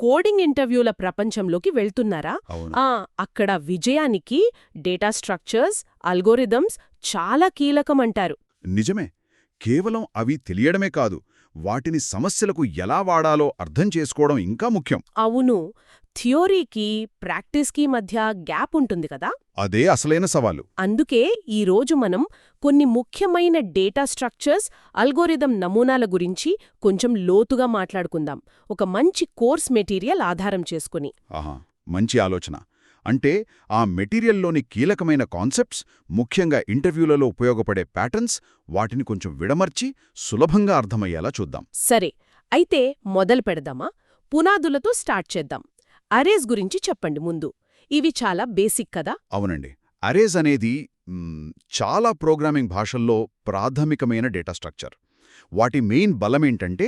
Coding ఇంటర్వ్యూల ప్రపంచంలోకి వెళ్తున్నారా? అవును. అక్కడ విజయానికి డేటా స్ట్రక్చర్స్, అల్గోరిథమ్స్ చాలా కీలకమంటారు. నిజమే. కేవలం అవి తెలియడమే కాదు, వాటిని సమస్యలకు ఎలా వాడాలో అర్థం చేసుకోవడం ఇంకా ముఖ్యం. అవును. థియోరీకి, ప్రాక్టీస్కి మధ్య గ్యాప్ ఉంటుంది కదా. అదే అసలైన సవాలు. అందుకే ఈరోజు మనం కొన్ని ముఖ్యమైన డేటా స్ట్రక్చర్స్, అల్గోరిథం నమూనాల గురించి కొంచెం లోతుగా మాట్లాడుకుందాం, ఒక మంచి కోర్స్ మెటీరియల్ ఆధారం చేసుకుని. ఆహా, మంచి ఆలోచన. అంటే ఆ మెటీరియల్లోని కీలకమైన కాన్సెప్ట్స్, ముఖ్యంగా ఇంటర్వ్యూలలో ఉపయోగపడే ప్యాటర్న్స్, వాటిని కొంచెం విడమర్చి సులభంగా అర్థమయ్యేలా చూద్దాం. సరే, అయితే మొదలు పెడదామా? పునాదులతో స్టార్ట్ చేద్దాం. అరేస్ గురించి చెప్పండి ముందు. ఇవి చాలా బేసిక్ కదా. అవునండి. అరేస్ అనేది చాలా ప్రోగ్రామింగ్ భాషల్లో ప్రాథమికమైన డేటా స్ట్రక్చర్. వాటి మెయిన్ బలమేంటంటే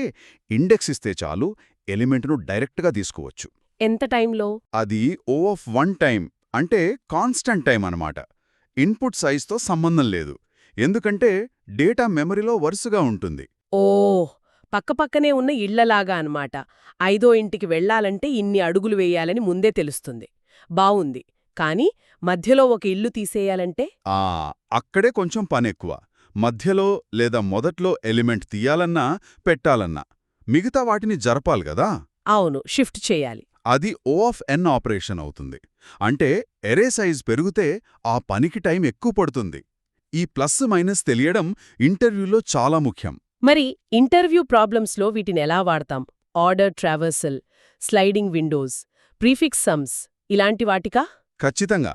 ఇండెక్స్ ఇస్తే చాలు, ఎలిమెంట్ను డైరెక్ట్గా తీసుకోవచ్చు. ఎంత టైంలో? అది O(1) టైం, అంటే కాన్స్టంట్ టైం అన్నమాట. ఇన్పుట్ సైజ్తో సంబంధం లేదు, ఎందుకంటే డేటా మెమరీలో వరుసగా ఉంటుంది. పక్కపక్కనే ఉన్న ఇళ్లలాగా అన్నమాట. 5వ ఇంటికి వెళ్లాలంటే ఇన్ని అడుగులు వేయాలని ముందే తెలుస్తుంది. బావుంది. కానీ మధ్యలో ఒక ఇల్లు తీసేయాలంటే? అక్కడే కొంచెం పనెక్కువ. మధ్యలో లేదా మొదట్లో ఎలిమెంట్ తీయాలన్నా, పెట్టాలన్నా మిగతా వాటిని జరపాలి గదా. అవును, షిఫ్ట్ చేయాలి. అది O(n) ఆపరేషన్ అవుతుంది. అంటే ఎరే సైజ్ పెరిగితే ఆ పనికి టైం ఎక్కువ పడుతుంది. ఈ ప్లస్ మైనస్ తెలియడం ఇంటర్వ్యూలో చాలా ముఖ్యం. మరి ఇంటర్వ్యూ ప్రాబ్లమ్స్లో వీటినెలా వాడతాం? Order traversal, sliding Windows, prefix sums ఇలాంటి వాటికా? ఖచ్చితంగా.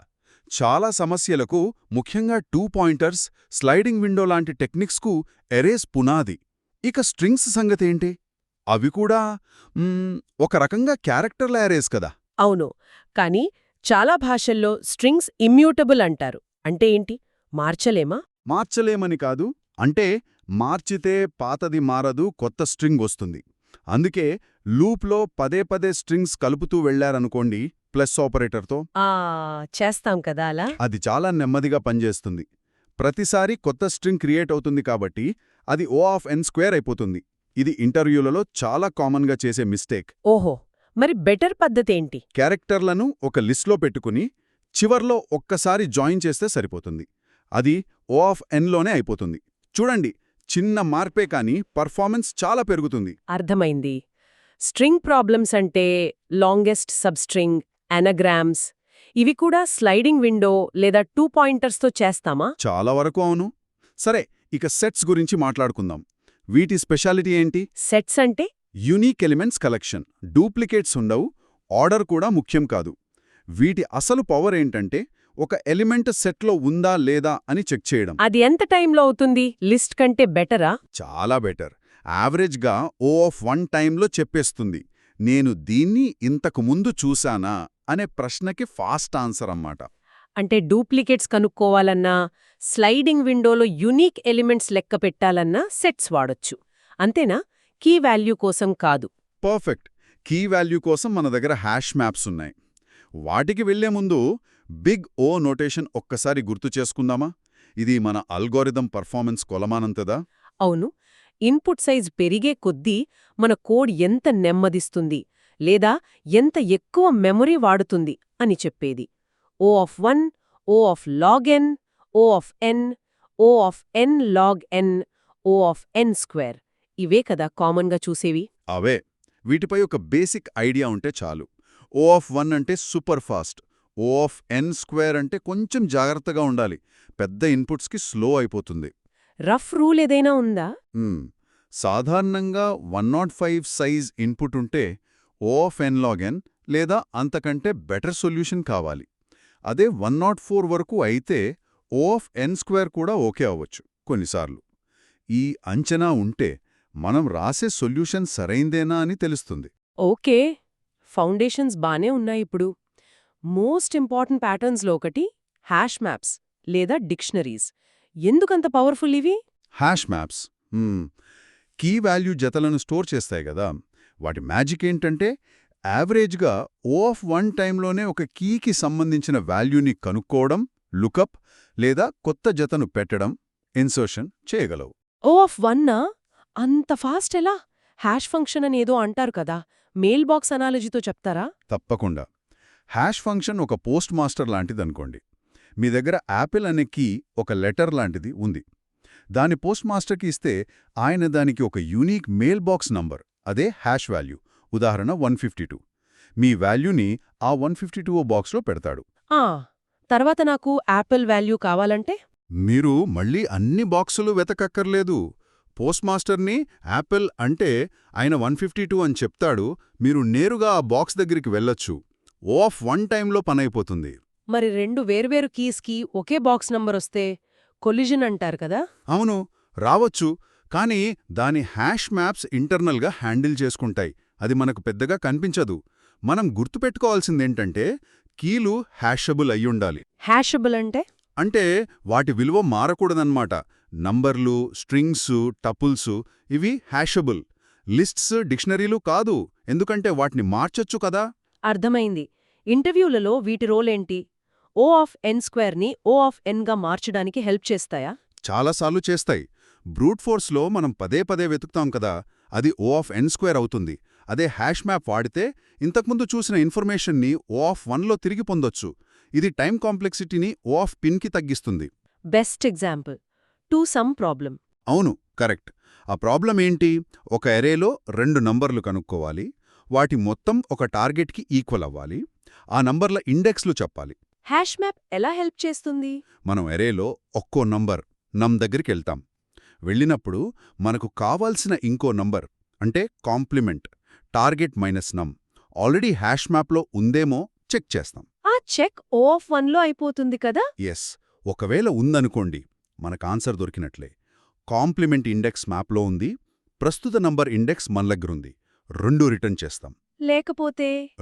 చాలా సమస్యలకు, ముఖ్యంగా 2 పాయింటర్స్, స్లైడింగ్ విండో లాంటి టెక్నిక్స్కు ఎరేస్ పునాది. ఇక స్ట్రింగ్స్ సంగతేంటి? అవి కూడా ఒక రకంగా క్యారెక్టర్ల ఎరేస్ కదా. అవును, కానీ చాలా భాషల్లో స్ట్రింగ్స్ ఇమ్యూటబుల్ అంటారు. అంటే ఏంటి? మార్చలేమా? మార్చలేమని కాదు, అంటే మార్చితే పాతది మారదు, కొత్త స్ట్రింగ్ వస్తుంది. అందుకే లూప్లో పదే పదే స్ట్రింగ్స్ కలుపుతూ వెళ్లారనుకోండి ప్లస్ ఆపరేటర్తో, చేస్తాం కదా అలా. అది చాలా నెమ్మదిగా పనిచేస్తుంది. ప్రతిసారి కొత్త స్ట్రింగ్ క్రియేట్ అవుతుంది కాబట్టి అది O(n)² అయిపోతుంది. ఇది ఇంటర్వ్యూలలో చాలా కామన్గా చేసే మిస్టేక్. ఓహో, మరి బెటర్ పద్ధతేంటి? క్యారెక్టర్లను ఒక లిస్ట్లో పెట్టుకుని చివర్లో ఒక్కసారి జాయిన్ చేస్తే సరిపోతుంది. అది O(n)లోనే అయిపోతుంది. చూడండి, చిన్న మార్పే కానీ పర్ఫార్మెన్స్ చాలా పెరుగుతుంది. అర్థమైంది. స్ట్రింగ్ ప్రాబ్లమ్స్ అంటే లాంగెస్ట్ సబ్స్ట్రింగ్, అనగ్రామ్స్, ఇవి కూడా స్లైడింగ్ విండో లేదా 2 పాయింటర్స్తో చేస్తామా? చాలా వరకు అవును. సరే, ఇక సెట్స్ గురించి మాట్లాడుకుందాం. వీటి స్పెషాలిటీ ఏంటి? సెట్స్ అంటే? Unique elements collection. డూప్లికేట్స్ ఉండవు, ఆర్డర్ కూడా ముఖ్యం కాదు. వీటి అసలు పవర్ ఏంటంటే ఒక ఎలిమెంట్ సెట్లో ఉందా లేదా అని చెక్ చేయడం. అది ఎంత టైంలో అవుతుంది? లిస్ట్ కంటే బెటరా? చాలా బెటర్. యావరేజ్గా O(1) టైంలో చెప్పేస్తుంది. నేను దీన్ని ఇంతకు ముందు చూశానా అనే ప్రశ్నకి ఫాస్ట్ ఆన్సర్ అన్నమాట. అంటే డూప్లికేట్స్ కనుక్కోవాలన్నా, స్లైడింగ్ విండోలో యునీక్ ఎలిమెంట్స్ లెక్క పెట్టాలన్నా సెట్స్ వాడొచ్చు. అంతేనా? కీ వాల్యూ కోసం కాదు. పర్ఫెక్ట్. కీ వాల్యూ కోసం మన దగ్గర హ్యాష్ మ్యాప్స్ ఉన్నాయి. వాటికి వెళ్లే ముందు బిగ్ O నోటేషన్ ఒక్కసారి గుర్తు చేసుకుందామా? ఇది మన అల్గోరిథం పర్ఫార్మెన్స్ కొలమానంతదా. అవును, ఇన్పుట్ సైజ్ పెరిగే కొద్దీ మన కోడ్ ఎంత నెమ్మదిస్తుంది లేదా ఎంత ఎక్కువ మెమరీ వాడుతుంది అని చెప్పేది. O(1), O(log(n), O(n), O(n log n), O(n²) ఇవే కదా కామన్గా చూసేవి. అవే. వీటిపై ఒక బేసిక్ ఐడియా ఉంటే చాలు. O(1) అంటే సూపర్ ఫాస్ట్, O(n² అంటే కొంచెం జాగ్రత్తగా ఉండాలి, పెద్ద ఇన్పుట్స్కి స్లో అయిపోతుంది. రఫ్ రూల్ ఏదైనా ఉందా? సాధారణంగా 105 సైజ్ ఇన్పుట్ ఉంటే O(n log n) లేదా అంతకంటే బెటర్ సొల్యూషన్ కావాలి. అదే 104 వరకు అయితే O(n² కూడా ఓకే అవ్వచ్చు కొన్నిసార్లు. ఈ అంచనా ఉంటే మనం రాసే సొల్యూషన్ సరైందేనా అని తెలుస్తుంది. ఓకే, ఫౌండేషన్స్ బానే ఉన్నాయిప్పుడు. మోస్ట్ ఇంపార్టెంట్ ప్యాటర్న్స్లో ఒకటి హ్యాష్ మ్యాప్స్ లేదా డిక్షనరీస్. ఎందుకంత పవర్ఫుల్ ఇవి? హ్యాష్ మ్యాప్స్ కీ వాల్యూ జతలను స్టోర్ చేస్తాయి కదా. వాటి మ్యాజిక్ ఏంటంటే యావరేజ్గా O(1) టైంలోనే ఒక కీకి సంబంధించిన వాల్యూని కనుక్కోవడం, లుకప్ లేదా కొత్త జతను పెట్టడం, ఇన్సర్షన్ చేయగలవు. O(1) అంత ఫాస్ట్ ఎలా? హ్యాష్ ఫంక్షన్ అనేదో అంటారు కదా, మెయిల్ బాక్స్ అనాలజీతో చెప్తారా? తప్పకుండా. హ్యాష్ ఫంక్షన్ ఒక పోస్ట్ మాస్టర్ లాంటిదనుకోండి. మీ దగ్గర యాపిల్ అనే కీ ఒక లెటర్ లాంటిది ఉంది. దాని పోస్ట్ మాస్టర్కి ఇస్తే ఆయన దానికి ఒక యూనిక్ మెయిల్ బాక్స్ నంబర్, అదే హ్యాష్ వాల్యూ, ఉదాహరణ 152. మీ వాల్యూని ఆ 152 బాక్స్లో పెడతాడు. ఆ తర్వాత నాకు యాపిల్ వాల్యూ కావాలంటే? మీరు మళ్ళీ అన్ని బాక్సులు వెతకక్కర్లేదు. పోస్ట్ మాస్టర్ని యాపిల్ అంటే ఆయన 152 అని చెప్తాడు. మీరు నేరుగా ఆ బాక్స్ దగ్గరికి వెళ్ళొచ్చు. O(1) టైంలో పనైపోతుంది. మరి రెండు వేర్వేరు కీస్కి ఒకే బాక్స్ నంబరొస్తే కొలిజన్ అంటారు కదా? అవును, రావచ్చు. కానీ దాని హ్యాష్ మ్యాప్స్ ఇంటర్నల్గా హ్యాండిల్ చేసుకుంటాయి. అది మనకు పెద్దగా కనిపించదు. మనం గుర్తుపెట్టుకోవాల్సిందేంటంటే కీలు హ్యాషబుల్ అయ్యుండాలి. హ్యాషబుల్ అంటే? అంటే వాటి విలువ మారకూడదన్నమాట. నంబర్లు, స్ట్రింగ్సు, టపుల్సు ఇవి హ్యాషబుల్. లిస్ట్స్, డిక్షనరీలు కాదు, ఎందుకంటే వాటిని మార్చొచ్చు కదా. అర్థమైంది. ఇంటర్వ్యూలలో వీటి రోలేంటి? O ఆఫ్ n² ని O ఆఫ్ n గా మార్చడానికి హెల్ప్ చేస్తాయా? చాలాసార్లు చేస్తాయి. బ్రూట్ ఫోర్స్లో మనం పదే పదే వెతుకుతాం కదా, అది O(n² అవుతుంది. అదే హ్యాష్ మ్యాప్ వాడితే ఇంతకుముందు చూసిన ఇన్ఫర్మేషన్ని O(1) లో తిరిగి పొందొచ్చు. ఇది టైం కాంప్లెక్సిటీని O(pin)కి తగ్గిస్తుంది. Best example. To some problem. అవును, కరెక్ట్. ఆ ప్రాబ్లం ఏంటి? ఒక ఎరేలో 2 నంబర్లు కనుక్కోవాలి. వాటి మొత్తం ఒక టార్గెట్కి ఈక్వల్ అవ్వాలి. ఆ నంబర్ల ఇండెక్స్లు చెప్పాలి. హ్యాష్ మ్యాప్ ఎలా హెల్ప్ చేస్తుంది? మనం ఎరేలో ఒక్కో నంబర్ నమ్ దగ్గరికెళ్తాం. వెళ్ళినప్పుడు మనకు కావాల్సిన ఇంకో నంబర్, అంటే కాంప్లిమెంట్, టార్గెట్ మైనస్ నమ్, ఆల్రెడీ హ్యాష్ మ్యాప్లో ఉందేమో చెక్ చేస్తాం. ఆ చెక్ O ఆఫ్ 1 లో అయిపోతుంది కదా? ఎస్, ఒకవేళ ఉందనుకోండి, మనకు ఆన్సర్ దొరికినట్లే. కాంప్లిమెంట్ ఇండెక్స్ మ్యాప్లో ఉంది, ప్రస్తుత నంబర్ ఇండెక్స్ మన దగ్గరుంది. 2 రిటర్న్ చేస్తాం.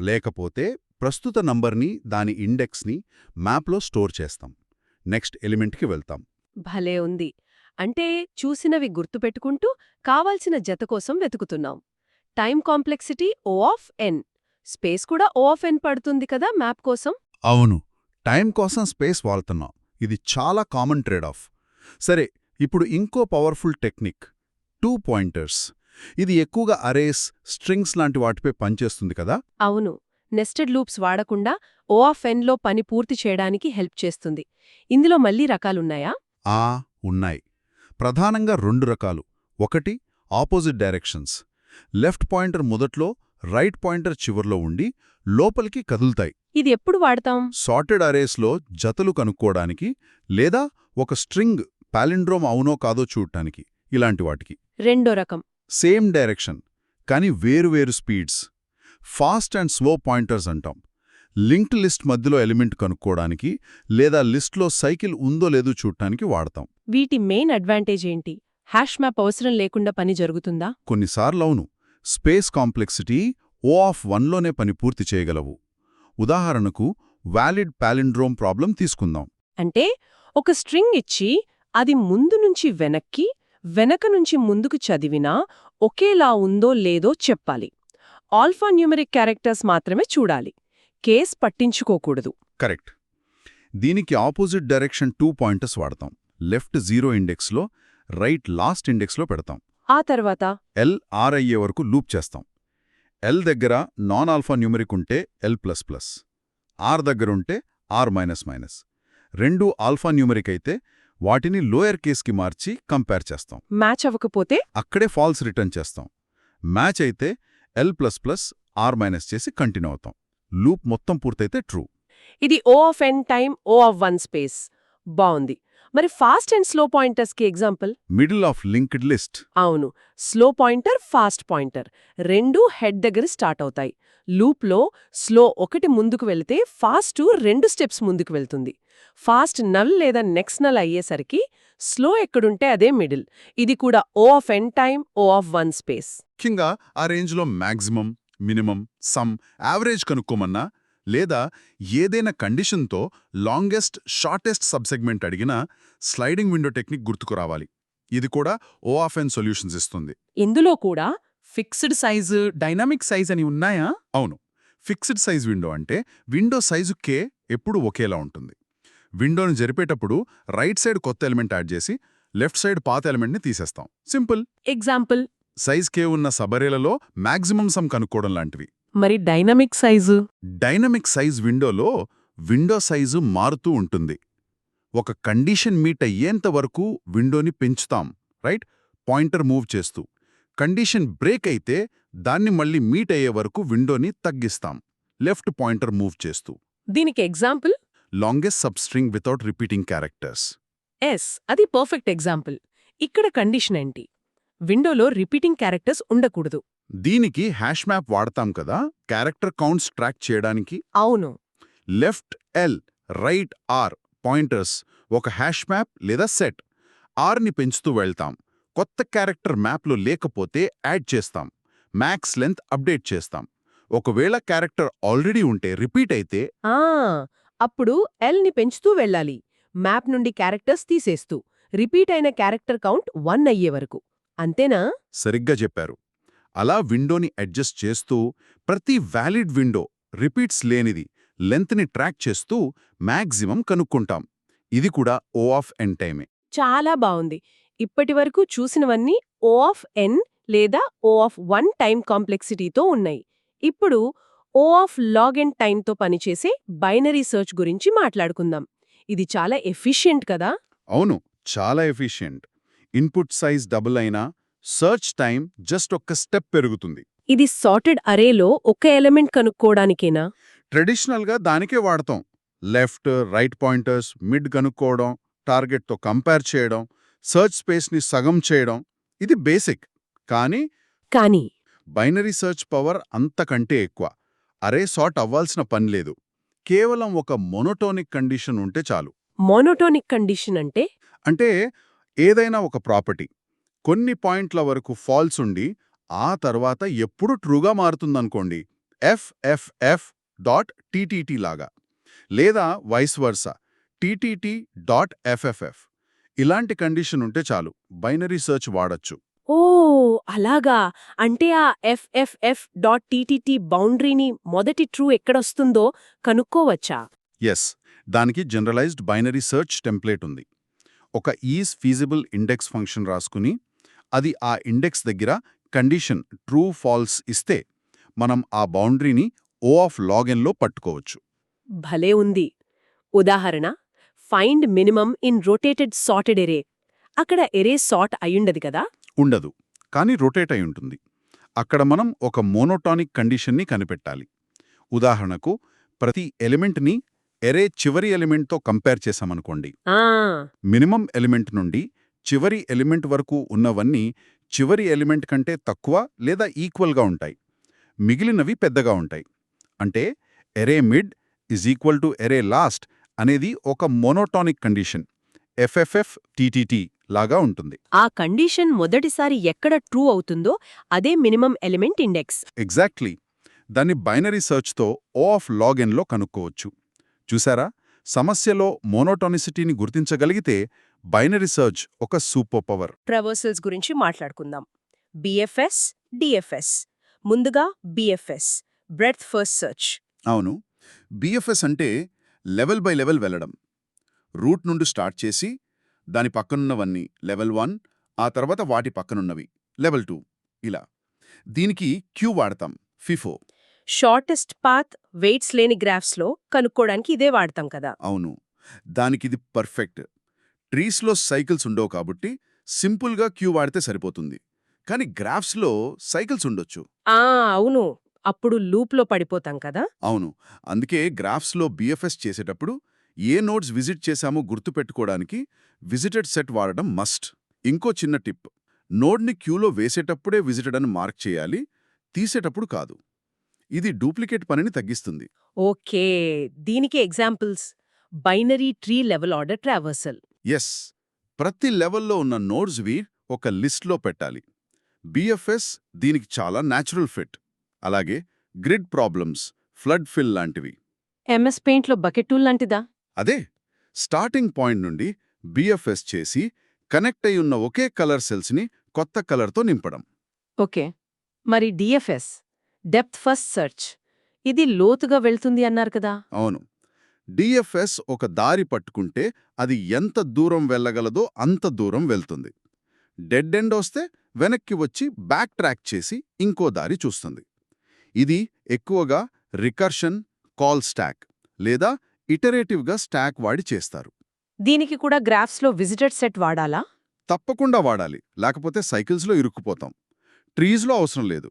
లేకపోతే ప్రస్తుత నంబర్ని, దాని ఇండెక్స్ని మ్యాప్లో స్టోర్ చేస్తాం. నెక్స్ట్ ఎలిమెంట్కి వెళ్తాం. భలే ఉంది. అంటే చూసినవి గుర్తుపెట్టుకుంటూ కావాల్సిన జత కోసం వెతుకుతున్నాం. Time complexity O of n. Space కూడా O ఆఫ్ n పడుతుంది కదా మ్యాప్ కోసం? అవును, టైం కోసం స్పేస్ వాడుతున్నాం. ఇది చాలా కామన్ ట్రేడ్ ఆఫ్. సరే, ఇప్పుడు ఇంకో పవర్ఫుల్ టెక్నిక్, 2 పాయింటర్స్. ఇది ఎక్కువగా అరేస్, స్ట్రింగ్స్ లాంటి వాటిపై పనిచేస్తుంది కదా. అవును, నెస్టెడ్ లూప్స్ వాడకుండా O ఆఫ్ n లో పని పూర్తి చేయడానికి హెల్ప్ చేస్తుంది. ఇందులో మళ్ళీ రకాలున్నాయా? ఉన్నాయి. ప్రధానంగా 2 రకాలు. ఒకటి ఆపోజిట్ డైరెక్షన్స్. లెఫ్ట్ పాయింటర్ మొదట్లో, రైట్ పాయింటర్ చివర్లో ఉండి లోపలికి కదులుతాయి. ఇది ఎప్పుడు వాడతాం? సార్టెడ్ అరేస్లో జతలు కనుక్కోవడానికి, లేదా ఒక స్ట్రింగ్ పాలిండ్రోమ్ అవునో కాదో చూడటానికి, ఇలాంటి వాటికి. రెండో రకం. సేమ్ డైరెక్షన్ కానీ వేరువేరు speeds, fast and slow pointers అంటాం. లింక్డ్ లిస్ట్ మధ్యలో ఎలిమెంట్ కనుక్కోవడానికి, లేదా లిస్ట్లో సైకిల్ ఉందో లేదో చూడటానికి వాడతాం. వీటి మెయిన్ అడ్వాంటేజ్ ఏంటి? హ్యాష్ మ్యాప్ అవసరం లేకుండా పని జరుగుతుందా? కొన్నిసార్లవును. స్పేస్ కాంప్లెక్సిటీ O ఆఫ్ 1 లోనే పని పూర్తి చేయగలవు. ఉదాహరణకు వ్యాలిడ్ పాలిండ్రోమ్ ప్రాబ్లం తీసుకుందాం. అంటే ఒక స్ట్రింగ్ ఇచ్చి అది ముందు నుంచి వెనక్కి, వెనక నుంచి ముందుకు చదివినా ఒకేలా ఉందో లేదో చెప్పాలి. ఆల్ఫా న్యూమరిక్ క్యారెక్టర్స్ మాత్రమే చూడాలి. కేస్ పట్టించుకోకూడదు. కరెక్ట్. దీనికి ఆపోజిట్ డైరెక్షన్ 2 పాయింటర్స్ వాడతాం. లెఫ్ట్ 0 ఇండెక్స్లో, రైట్ లాస్ట్ ఇండెక్స్లో పెడతాం. ఆ తర్వాత L R అయ్యే వరకు లూప్ చేస్తాం. L దగ్గర నాన్ ఆల్ఫా న్యూమరిక్ ఉంటే L++, R దగ్గరుంటే R-, రెండూ ఆల్ఫా న్యూమరిక్ అయితే వాటిని లోయర్ కేస్కి మార్చి కంపేర్ చేస్తాం. మ్యాచ్ అవ్వకపోతే అక్కడే ఫాల్స్ రిటర్న్ చేస్తాం. మ్యాచ్ అయితే L++, R- చేసి కంటిన్యూ అవుతాం. లూప్ మొత్తం పూర్తయితే ట్రూ. ఇది O of n time O of 1 space. బావుంది. మరి ఫాస్ట్ అండ్ స్లో పాయింటర్స్కి example? Middle of linked list. అవును, స్లో పాయింటర్, ఫాస్ట్ పాయింటర్ రెండూ హెడ్ దగ్గర స్టార్ట్ అవుతాయి. లూప్లో స్లో ఒకటి ముందుకు వెళితే ఫాస్ట్ 2 స్టెప్స్ ముందుకు వెళ్తుంది. ఫాస్ట్ నల్ లేదా నెక్స్ట్ నల్ అయ్యేసరికి స్లో ఎక్కడుంటే అదే మిడిల్. ఇది కూడా O of n time O of 1 space. ముఖ్యంగా ఆ రేంజ్లో మ్యాక్సిమం, మినిమం, సమ్, యావరేజ్ కనుక్కోమన్నా, లేదా ఏదైనా కండిషన్తో లాంగెస్ట్, షార్టెస్ట్ సబ్సెగ్మెంట్ అడిగినా స్లైడింగ్ విండో టెక్నిక్ గుర్తుకు రావాలి. ఇది కూడా O ఆఫ్ n సొల్యూషన్స్ ఇస్తుంది. ఇందులో కూడా ఫిక్స్డ్ సైజు, డైనామిక్ సైజ్ అని ఉన్నాయా? అవును. ఫిక్స్డ్ సైజ్ విండో అంటే విండో సైజు K ఎప్పుడూ ఒకేలా ఉంటుంది. విండోను జరిపేటప్పుడు రైట్ సైడ్ కొత్త ఎలిమెంట్ యాడ్ చేసి, లెఫ్ట్ సైడ్ పాత ఎలిమెంట్ని తీసేస్తాం. సింపుల్. ఎగ్జాంపుల్? సైజ్ కే ఉన్న సబరేలలో మ్యాక్సిమం సమ్ కనుక్కోవడం లాంటివి. మరి డైనమిక్ సైజు? డైనమిక్ సైజ్ విండోలో విండో సైజు మారుతూ ఉంటుంది. ఒక కండిషన్ మీట్ అయ్యేంత వరకు విండోని పెంచుతాం, రైట్, పాయింటర్ మూవ్ చేస్తూ. కండిషన్ బ్రేక్ అయితే దాన్ని మళ్ళీ మీట్ అయ్యే వరకు విండోని తగ్గిస్తాం, లెఫ్ట్ పాయింటర్ మూవ్ చేస్తూ. దీనికి example? Longest substring without repeating characters. అది పర్ఫెక్ట్ ఎగ్జాంపుల్. ఇక్కడ కండిషన్ ఏంటి? విండోలో రిపీటింగ్ క్యారెక్టర్స్ ఉండకూడదు. దీనికి హ్యాష్ మ్యాప్ వాడతాం కదా, క్యారెక్టర్ కౌంట్స్ ట్రాక్ చేయడానికి. అవును. Left L, right are pointers ఒక హ్యాష్ మ్యాప్ లేదా సెట్. ఆర్ని పెంచుతూ వెళ్తాం. కొత్త క్యారెక్టర్ మ్యాప్లో లేకపోతే యాడ్ చేస్తాం. మ్యాక్స్ లెంత్ అప్డేట్ చేస్తాం. ఒకవేళ క్యారెక్టర్ ఆల్రెడీ ఉంటే రిపీట్ అయితే అప్పుడు ఎల్ని పెంచుతూ వెళ్ళాలి, మ్యాప్ నుండి క్యారెక్టర్స్ తీసేస్తూ, రిపీట్ అయిన క్యారెక్టర్ కౌంట్ 1 అయ్యే వరకు. అంతేనా? సరిగ్గా చెప్పారు. అలా విండోని అడ్జస్ట్ చేస్తూ ప్రతి వ్యాలిడ్ విండో, రిపీట్స్ లేనిది, లెంత్ని ట్రాక్ చేస్తూ మ్యాక్సిమం కనుక్కుంటాం. ఇది కూడా O ఆఫ్ n టైమే. చాలా బావుంది. ఇప్పటివరకు చూసినవన్నీ O ఆఫ్ n లేదా O ఆఫ్ 1 టైం కాంప్లెక్సిటీతో ఉన్నాయి. ఇప్పుడు O ఆఫ్ log n టైంతో పనిచేసే బైనరీ సెర్చ్ గురించి మాట్లాడుకుందాం. ఇది చాలా ఎఫిషియెంట్ కదా? అవును, చాలా ఎఫిషియెంట్. ఇన్పుట్ సైజ్ డబుల్ అయినా సర్చ్ టైం జస్ట్ ఒక్క స్టెప్ పెరుగుతుంది. ఇది సార్టెడ్ అరేలో ఒక ఎలిమెంట్ కనుక్కోవడానికేనా? ట్రెడిషనల్గా దానికే వాడతాం. లెఫ్ట్, రైట్ పాయింటర్స్, మిడ్ కనుక్కోవడం, టార్గెట్తో కంపేర్ చేయడం, సర్చ్ స్పేస్ని సగం చేయడం, ఇది బేసిక్. కానీ బైనరీ సెర్చ్ పవర్ అంతకంటే ఎక్కువ. అరే సార్ట్ అవ్వాల్సిన పనిలేదు. కేవలం ఒక మోనోటోనిక్ కండిషన్ ఉంటే చాలు. మోనోటోనిక్ కండిషన్ అంటే ఏదైనా ఒక ప్రాపర్టీ కొన్ని పాయింట్ల వరకు ఫాల్స్ ఉండి ఆ తర్వాత ఎప్పుడు ట్రూగా మారుతుందనుకోండి, FFF.TTT లాగా, లేదా వైస్ వర్సా TTT.FFF. ఇలాంటి కండిషన్ ఉంటే చాలు, బైనరీ సెర్చ్ వాడొచ్చు. ఓ అలాగా. అంటే ఆ FFF.TTT బౌండరీని మొదటి ట్రూ ఎక్కడొస్తుందో కనుక్కోవచ్చా? ఎస్, దానికి జనరలైజ్డ్ బైనరీ సెర్చ్ టెంప్లేట్ ఉంది. ఒక ఈజ్ ఫీజిబుల్ ఇండెక్స్ ఫంక్షన్ రాసుకుని అది ఆ ఇండెక్స్ దగ్గర కండిషన్ ట్రూ ఫాల్స్ ఇస్తే మనం ఆ బౌండరీని O ఆఫ్ log n లో పట్టుకోవచ్చు. భలే ఉంది. ఉదాహరణ, find minimum in rotated sorted array. అక్కడ ఎరే సార్ట్ అయ్యుండదు కదా? ఉండదు, కానీ రొటేట్ అయి ఉంటుంది. అక్కడ మనం ఒక మోనోటానిక్ కండిషన్ని కనిపెట్టాలి. ఉదాహరణకు, ప్రతి ఎలిమెంట్ని ఎరే చివరి ఎలిమెంట్తో కంపేర్ చేశామనుకోండి. మినిమం ఎలిమెంట్ నుండి చివరి ఎలిమెంట్ వరకు ఉన్నవన్నీ చివరి ఎలిమెంట్ కంటే తక్కువ లేదా ఈక్వల్గా ఉంటాయి. మిగిలినవి పెద్దగా ఉంటాయి. అంటే array mid is equal to array last అనేది ఒక మోనోటానిక్ కండిషన్, FFF.TTT లాగా ఉంటుంది. ఆ కండిషన్ మొదటిసారి ఎక్కడ ట్రూ అవుతుందో అదే మినిమం ఎలిమెంట్ ఇండెక్స్. ఎగ్జాక్ట్లీ. దాన్ని బైనరీ సెర్చ్తో O ఆఫ్ log n లో కనుక్కోవచ్చు. చూసారా, సమస్యలో మోనోటానిసిటీని గుర్తించగలిగితే బైనరీ సెర్చ్ ఒక సూపర్ పవర్. ట్రావర్సల్స్ గురించి మాట్లాడుకుందాం. BFS, DFS. ముందుగా BFS, బ్రెడ్త్ ఫస్ట్ సెర్చ్. అవును, BFS అంటే లెవెల్ బై లెవెల్ వెళ్ళడం. రూట్ నుండి స్టార్ట్ చేసి దాని పక్కనున్నవన్నీ లెవెల్ 1, ఆ తర్వాత వాటి పక్కనున్నవి లెవెల్ 2, ఇలా. దీనికి క్యూ వాడతాం, FIFO. షార్టెస్ట్ పాత్ వెయిట్స్ లేని గ్రాఫ్స్లో కనుక్కోడానికి ఇదే వాడతాం కదా? అవును, దానికిది పర్ఫెక్ట్. ట్రీస్లో సైకిల్స్ ఉండవు కాబట్టి సింపుల్గా క్యూ వాడితే సరిపోతుంది. కానీ గ్రాఫ్స్లో సైకిల్స్ ఉండొచ్చు. అవును, అప్పుడు లూప్లో పడిపోతాం కదా? అవును, అందుకే గ్రాఫ్స్లో BFS చేసేటప్పుడు ఏ నోడ్స్ విజిట్ చేశామో గుర్తుపెట్టుకోవడానికి విజిటెడ్ సెట్ వాడడం మస్ట్. ఇంకో చిన్న టిప్, నోడ్ని క్యూలో వేసేటప్పుడే విజిటెడ్ అని మార్క్ చేయాలి, తీసేటప్పుడు కాదు. ఇది డూప్లికేట్ పనిని తగ్గిస్తుంది. ఓకే, దీనికి examples. Binary tree level order traversal. Yes, ప్రతి లెవెల్లో ఉన్న నోడ్స్వి ఒక లిస్ట్లో పెట్టాలి. BFS దీనికి చాలా న్యాచురల్ ఫిట్. అలాగే గ్రిడ్ ప్రాబ్లమ్స్, ఫ్లడ్ ఫిల్ లాంటివి. MS పెయింట్లో బకెట్ టూల్ లాంటిదా? అదే, స్టార్టింగ్ పాయింట్ నుండి BFS చేసి కనెక్ట్ అయి ఉన్న ఒకే కలర్ సెల్స్ని కొత్త కలర్తో నింపడం. ఓకే, మరి DFS, డెప్త్ ఫస్ట్ సెర్చ్, ఇది లోతుగా వెళ్తుంది అన్నారు కదా? అవును, DFS ఒక దారి పట్టుకుంటే అది ఎంత దూరం వెళ్ళగలదో అంత దూరం వెళ్తుంది. డెడ్ ఎండ్ వస్తే వెనక్కి వచ్చి బ్యాక్ ట్రాక్ చేసి ఇంకో దారి చూస్తుంది. ఇది ఎక్కువగా రికర్షన్ కాల్ స్టాక్ లేదా ఇటరేటివ్గా స్టాక్ వాడి చేస్తారు. దీనికి కూడా గ్రాఫ్స్లో విజిటెడ్ సెట్ వాడాలా? తప్పకుండా వాడాలి, లేకపోతే సైకిల్స్లో ఇరుక్కుపోతాం. ట్రీస్లో అవసరం లేదు.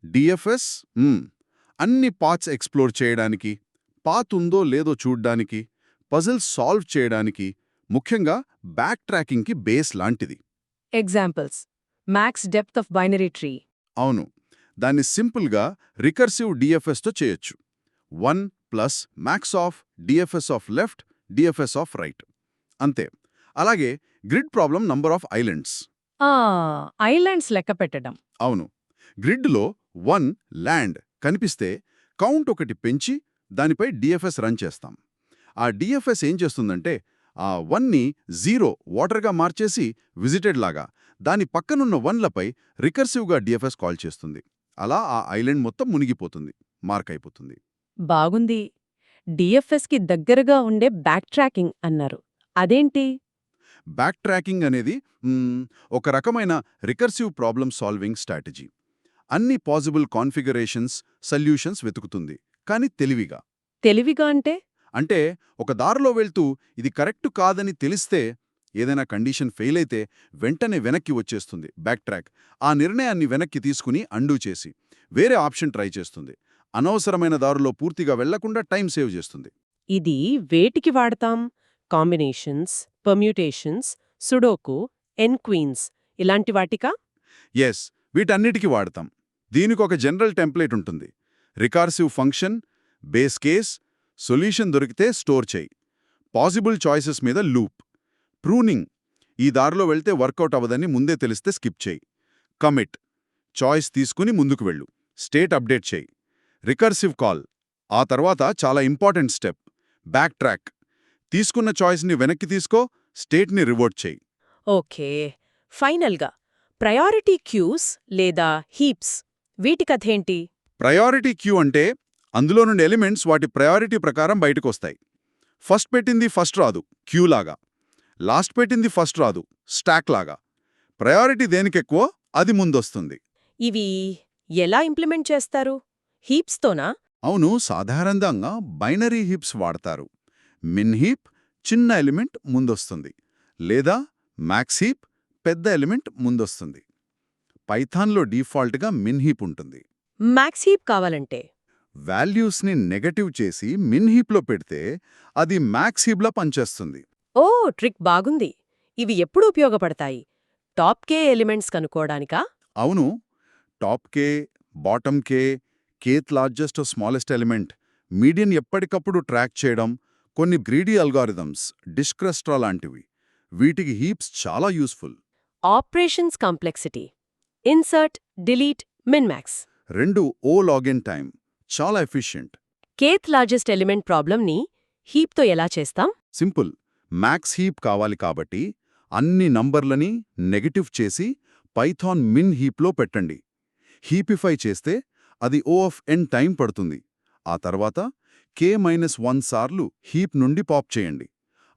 డిఎఫ్ఎస్ అన్ని పాత్స్ ఎక్స్ప్లోర్ చేయడానికి, పాత్ ఉందో లేదో చూడ్డానికి, పజిల్స్ సాల్వ్ చేయడానికి, ముఖ్యంగా బ్యాక్ ట్రాకింగ్కి బేస్ లాంటిది. Examples: max depth of binary tree. అవును, దాన్ని సింపుల్గా రికర్సివ్ డిఎఫ్ఎస్తో చేయొచ్చు. 1 plus max of DFS of left DFS of right, అంతే. అలాగే grid problem number of islands. Islands లెక్క పెట్టడం. అవును, గ్రిడ్లో 1 ల్యాండ్ కనిపిస్తే కౌంట్ ఒకటి పెంచి దానిపై డిఎఫ్ఎస్ రన్ చేస్తాం. ఆ డిఎఫ్ఎస్ ఏం చేస్తుందంటే ఆ 1ని 0 వాటర్గా మార్చేసి విజిటెడ్ లాగా దాని పక్కనున్న 1లపై రికర్సివ్గా డిఎఫ్ఎస్ కాల్ చేస్తుంది. అలా ఆ ఐలాండ్ మొత్తం మునిగిపోతుంది, మార్క్ అయిపోతుంది. బాగుంది. డిఎఫ్ఎస్కి దగ్గరగా ఉండే బ్యాక్ ట్రాకింగ్ అన్నారు, అదేంటి? బ్యాక్ ట్రాకింగ్ అనేది ఒక రకమైన రికర్సివ్ ప్రాబ్లమ్ సాల్వింగ్ స్ట్రాటజీ. అన్ని పాసిబుల్ కాన్ఫిగరేషన్స్, సొల్యూషన్స్ వెతుకుతుంది, కానీ తెలివిగా. తెలివిగా అంటే? అంటే ఒక దారిలో వెళ్తూ ఇది కరెక్టు కాదని తెలిస్తే, ఏదైనా కండిషన్ ఫెయిల్ అయితే వెంటనే వెనక్కి వచ్చేస్తుంది బ్యాక్ ట్రాక్. ఆ నిర్ణయాన్ని వెనక్కి తీసుకుని అండూ చేసి వేరే ఆప్షన్ ట్రై చేస్తుంది. అనవసరమైన దారులో పూర్తిగా వెళ్లకుండా టైం సేవ్ చేస్తుంది. ఇది వేటికి వాడతాం? కాంబినేషన్స్, పర్మ్యూటేషన్స్, సుడోకు, ఎన్క్వీన్స్ ఇలాంటి వాటికా? ఎస్, వీటన్నిటికీ వాడతాం. దీనికొక జనరల్ టెంప్లేట్ ఉంటుంది. రికార్సివ్ ఫంక్షన్, బేస్ కేస్, సొల్యూషన్ దొరికితే స్టోర్ చేయి, పాసిబుల్ చాయిసెస్ మీద లూప్, ప్రూనింగ్, ఈ దారిలో వెళ్తే వర్కౌట్ అవ్వదని ముందే తెలిస్తే స్కిప్ చేయి, కమిట్, చాయిస్ తీసుకుని ముందుకు వెళ్ళు, స్టేట్ అప్డేట్ చేయి, రికర్సివ్ కాల్, ఆ తర్వాత చాలా ఇంపార్టెంట్ స్టెప్ బ్యాక్ ట్రాక్, తీసుకున్న చాయిస్ని వెనక్కి తీసుకో, స్టేట్ని రివర్ట్ చేయి. ఓకే. ఫైనల్గా ప్రయారిటీ క్యూస్ లేదా హీప్స్, వీటి కథేంటి? ప్రయారిటీ క్యూ అంటే అందులో నుండి ఎలిమెంట్స్ వాటి ప్రయారిటీ ప్రకారం బయటకొస్తాయి. ఫస్ట్ పెట్టింది ఫస్ట్ రాదు, క్యూ లాగా. లాస్ట్ పెట్టింది ఫస్ట్ రాదు, స్టాక్ లాగా. ప్రయారిటీ దేనికెక్కువో అది ముందొస్తుంది. ఇవి ఎలా ఇంప్లిమెంట్ చేస్తారు? హీప్స్తోనా? అవును, సాధారణంగా బైనరీ హీప్స్ వాడతారు. మిన్ హీప్ చిన్న ఎలిమెంట్ ముందొస్తుంది, లేదా మ్యాక్స్ హీప్ పెద్ద ఎలిమెంట్ ముందొస్తుంది. పైథాన్లో డిఫాల్ట్గా మిన్ హీప్ ఉంటుంది. మ్యాక్స్ హీప్ కావాలంటే? వాల్యూస్ని నెగటివ్ చేసి మిన్ హీప్లో పెడితే అది మ్యాక్స్ హీప్లా పనిచేస్తుంది. ఓ, ట్రిక్ బాగుంది. ఇవి ఎప్పుడు ఉపయోగపడతాయి? టాప్ కే ఎలిమెంట్స్ కనుక్కోడానికా? అవును, top K, bottom K, kth largest smallest element, median ఎప్పటికప్పుడు ట్రాక్ చేయడం, కొన్ని గ్రీడీ అల్గారిథమ్స్, డిస్క్రెస్ట్రా లాంటివి. వీటికి హీప్స్ చాలా useful. Operations complexity, insert, delete, min max, రెండు ఓ లాగిన్ టైం, చాలా ఎఫిషియెంట్. కేత్ లార్జెస్ట్ ఎలిమెంట్ ప్రాబ్లంని హీప్తో ఎలా చేస్తాం? సింపుల్, మ్యాక్స్ హీప్ కావాలి కాబట్టి అన్ని నంబర్లని నెగటివ్ చేసి పైథాన్ మిన్ హీప్లో పెట్టండి. హీపిఫై చేస్తే అది O ఆఫ్ n టైం పడుతుంది. ఆ తర్వాత k-1 సార్లు హీప్ నుండి పాప్ చేయండి.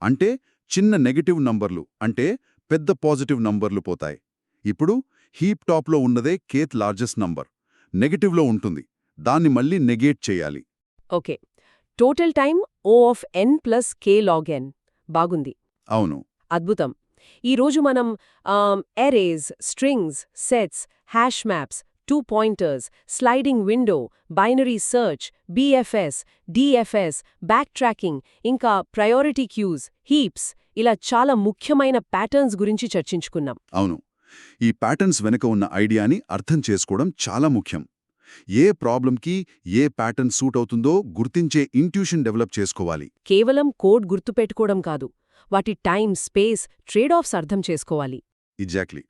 అంటే చిన్న నెగటివ్ నంబర్లు అంటే పెద్ద పాజిటివ్ నంబర్లు పోతాయి. ఇప్పుడు హీప్ టాప్లో ఉన్నదే కేత్ లార్జెస్ట్ నంబర్, నెగటివ్లో ఉంటుంది. దాన్ని మళ్ళీ నెగేట్ చేయాలి. Okay. Total time O of n plus k log n. బాగుంది. అవును, అద్భుతం. ఈరోజు మనం erase, strings, sets, hash maps, 2 pointers, sliding window, binary search, BFS, DFS, back tracking, ఇంకా ప్రయారిటీ క్యూస్, హీప్స్, ఇలా చాలా ముఖ్యమైన ప్యాటర్న్స్ గురించి చర్చించుకున్నాం. అవును, ఈ ప్యాటర్న్స్ వెనుక ఉన్న ఐడియాని అర్థం చేసుకోవడం చాలా ముఖ్యం. ఏ ప్రాబ్లంకి ఏ ప్యాటర్న్ సూట్ అవుతుందో గుర్తించే ఇంట్యూషన్ డెవలప్ చేసుకోవాలి. కేవలం కోడ్ గుర్తుపెట్టుకోవడం కాదు, వాటి టైం, స్పేస్, ట్రేడ్ ఆఫ్స్ అర్థం చేసుకోవాలి. ఎగ్జాక్ట్లీ.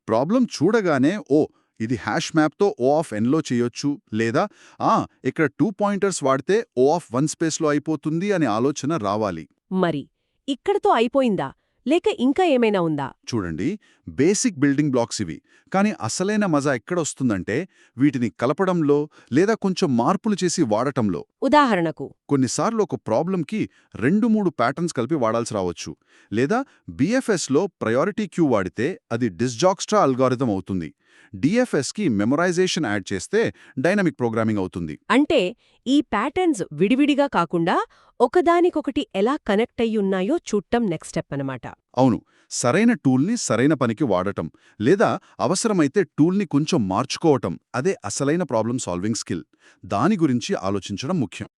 ప్రాబ్లం చూడగానే ఓ ఇది హ్యాష్ మ్యాప్తో O ఆఫ్ nలో చేయొచ్చు, లేదా ఇక్కడ 2 పాయింటర్స్ వాడితే O ఆఫ్ 1 స్పేస్లో అయిపోతుంది అనే ఆలోచన రావాలి. మరి ఇక్కడతో అయిపోయిందా, లేక ఇంకా ఏమైనా ఉందా? చూడండి, బేసిక్ బిల్డింగ్ బ్లాక్స్ ఇవి. కానీ అసలైన మజా ఎక్కడొస్తుందంటే వీటిని కలపడంలో లేదా కొంచెం మార్పులు చేసి వాడటంలో. ఉదాహరణకు కొన్నిసార్లు ఒక ప్రాబ్లంకి 2-3 ప్యాటర్న్స్ కలిపి వాడాల్సి రావచ్చు. లేదా BFSలో ప్రయారిటీ క్యూ వాడితే అది డిస్జాక్స్ట్రా అల్గారిథం అవుతుంది. DFSకి మెమరైజేషన్ యాడ్ చేస్తే డైనమిక్ ప్రోగ్రామింగ్ అవుతుంది. అంటే ఈ ప్యాటర్న్స్ విడివిడిగా కాకుండా ఒకదానికొకటి ఎలా కనెక్ట్ అయ్యున్నాయో చూడటం నెక్స్ట్ స్టెప్ అన్నమాట. అవును, సరైన టూల్ని సరైన పనికి వాడటం లేదా అవసరమైతే టూల్ని కొంచెం మార్చుకోవటం అదే అసలైన ప్రాబ్లం సాల్వింగ్ స్కిల్. దాని గురించి ఆలోచించడం ముఖ్యం.